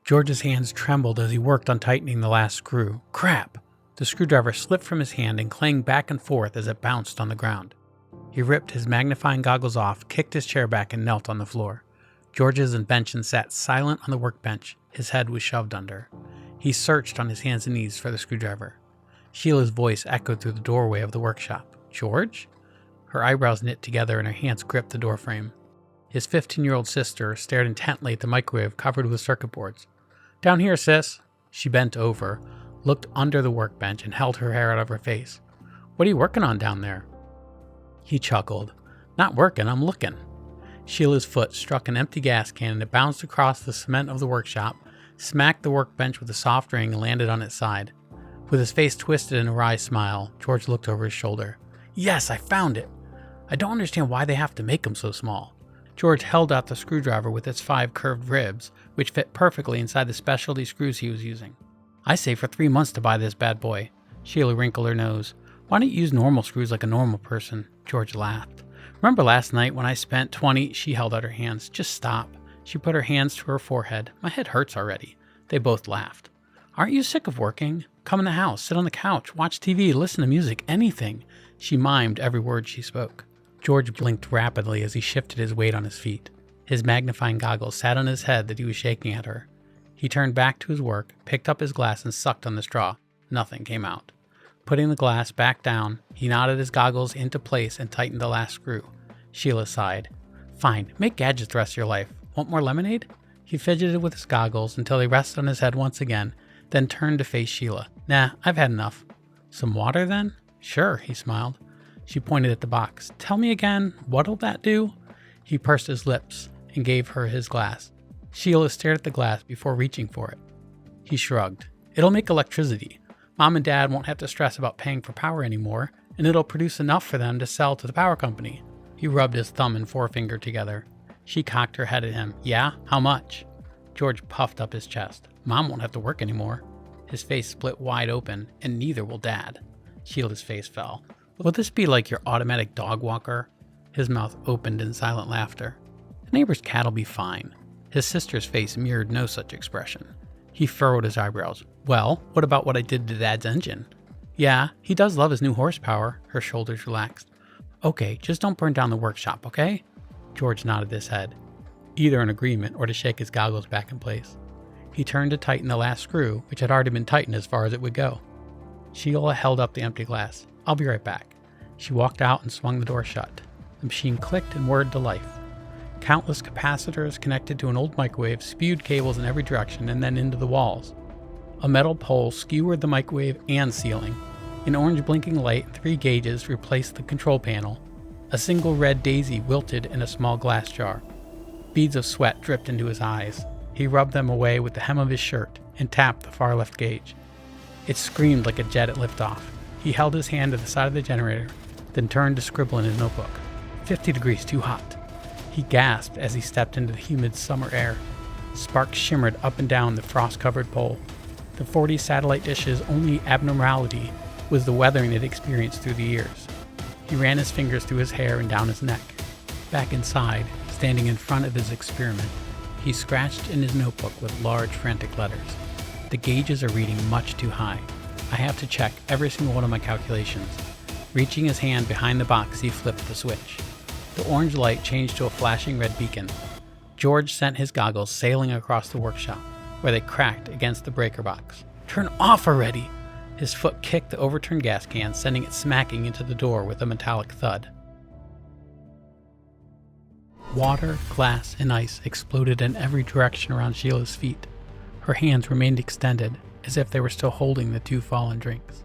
George's hands trembled as he worked on tightening the last screw. Crap! The screwdriver slipped from his hand and clanged back and forth as it bounced on the ground. He ripped his magnifying goggles off, kicked his chair back, and knelt on the floor. George's invention sat silent on the workbench. His head was shoved under. He searched on his hands and knees for the screwdriver. Sheila's voice echoed through the doorway of the workshop. George? Her eyebrows knit together and her hands gripped the doorframe. His 15-year-old sister stared intently at the microwave covered with circuit boards. Down here, sis. She bent over, looked under the workbench, and held her hair out of her face. What are you working on down there? He chuckled. Not working, I'm looking. Sheila's foot struck an empty gas can and it bounced across the cement of the workshop, smacked the workbench with a soft ring, and landed on its side. With his face twisted in a wry smile, George looked over his shoulder. Yes, I found it. I don't understand why they have to make them so small. George held out the screwdriver with its 5 curved ribs, which fit perfectly inside the specialty screws he was using. I saved for 3 months to buy this bad boy. Sheila wrinkled her nose. Why don't you use normal screws like a normal person? George laughed. Remember last night when I spent 20? She held out her hands. Just stop. She put her hands to her forehead. My head hurts already. They both laughed. Aren't you sick of working? Come in the house, sit on the couch, watch TV, listen to music, anything. She mimed every word she spoke. George blinked rapidly as he shifted his weight on his feet. His magnifying goggles sat on his head that he was shaking at her. He turned back to his work, picked up his glass, and sucked on the straw. Nothing came out. Putting the glass back down, he knotted his goggles into place and tightened the last screw. Sheila sighed. Fine, make gadgets the rest of your life. Want more lemonade? He fidgeted with his goggles until they rested on his head once again, then turned to face Sheila. Nah, I've had enough. Some water then? Sure, he smiled. She pointed at the box. Tell me again, what'll that do? He pursed his lips and gave her his glass. Sheila stared at the glass before reaching for it. He shrugged. It'll make electricity. Mom and Dad won't have to stress about paying for power anymore, and it'll produce enough for them to sell to the power company. He rubbed his thumb and forefinger together. She cocked her head at him. Yeah? How much? George puffed up his chest. Mom won't have to work anymore. His face split wide open, and neither will Dad. Sheila's face fell. Will this be like your automatic dog walker? His mouth opened in silent laughter. The neighbor's cat'll be fine. His sister's face mirrored no such expression. He furrowed his eyebrows. Well, what about what I did to Dad's engine? Yeah, he does love his new horsepower. Her shoulders relaxed. Okay, just don't burn down the workshop, okay? George nodded his head, either in agreement or to shake his goggles back in place. He turned to tighten the last screw, which had already been tightened as far as it would go. Sheila held up the empty glass. I'll be right back. She walked out and swung the door shut. The machine clicked and whirred to life. Countless capacitors connected to an old microwave spewed cables in every direction and then into the walls. A metal pole skewered the microwave and ceiling. An orange blinking light and 3 gauges replaced the control panel. A single red daisy wilted in a small glass jar. Beads of sweat dripped into his eyes. He rubbed them away with the hem of his shirt and tapped the far left gauge. It screamed like a jet at liftoff. He held his hand to the side of the generator, then turned to scribble in his notebook. 50 degrees too hot. He gasped as he stepped into the humid summer air. Sparks shimmered up and down the frost-covered pole. The 40 satellite dish's only abnormality was the weathering it experienced through the years. He ran his fingers through his hair and down his neck. Back inside, standing in front of his experiment, he scratched in his notebook with large, frantic letters. The gauges are reading much too high. I have to check every single one of my calculations. Reaching his hand behind the box, he flipped the switch. The orange light changed to a flashing red beacon. George sent his goggles sailing across the workshop, where they cracked against the breaker box. Turn off already! His foot kicked the overturned gas can, sending it smacking into the door with a metallic thud. Water, glass, and ice exploded in every direction around Sheila's feet. Her hands remained extended, as if they were still holding the 2 fallen drinks.